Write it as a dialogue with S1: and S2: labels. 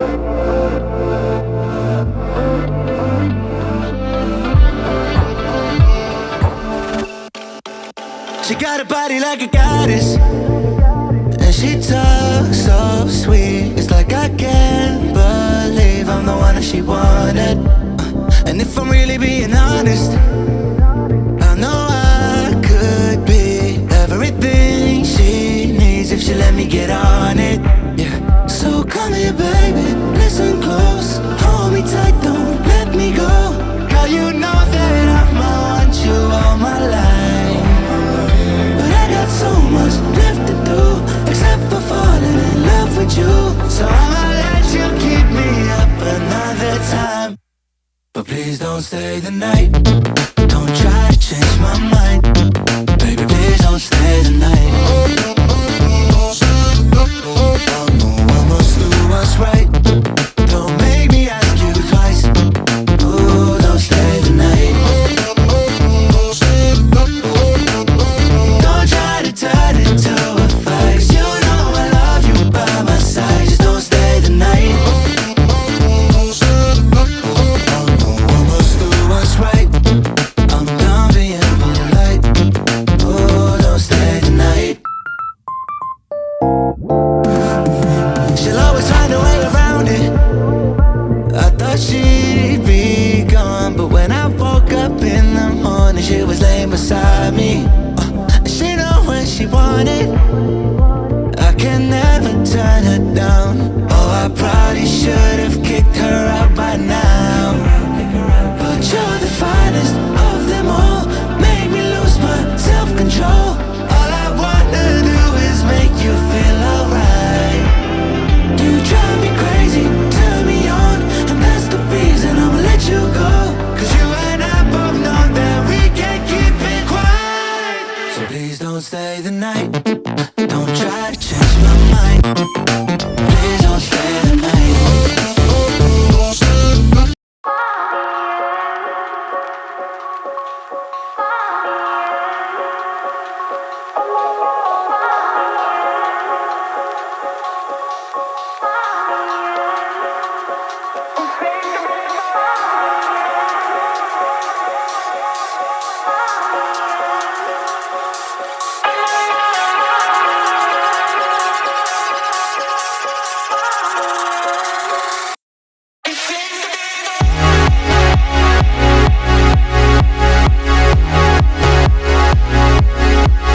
S1: She got a body like a goddess, and she talks so sweet. It's like I can't believe I'm the one that she wanted. And if I'm really being honest, I know I could be everything she needs if she let me get on it. Yeah. So come here, baby, listen close, hold me tight, don't let me go. Girl, you know that I'ma want you all my life, but I got so much left to do, except for falling in love with you. So I'ma let you keep me up another time, but please don't stay the night. Don't try to change my mind, baby, please don't stay the night. I must do what's right, don't make me ask you twice. Ooh, don't stay the night. Don't try to turn it to a fight, 'cause you know I love you by my side. Just don't stay the night. I must do what's right, I'm done being polite. Ooh, don't stay the night. She'll always find a way around it. I thought she'd be gone, but when I woke up in the morning, she was laying beside me. She know when she wanted, I can never turn her down. Oh, I probably should've kicked her out by now, but you're the finest of them all, made me lose my self-control. All I wanna do is make you feel alright. You drive me crazy, turn me on, and that's the reason I'ma let you go. 'Cause you and I both know that we can't keep it quiet. So please don't stay the night, don't try to change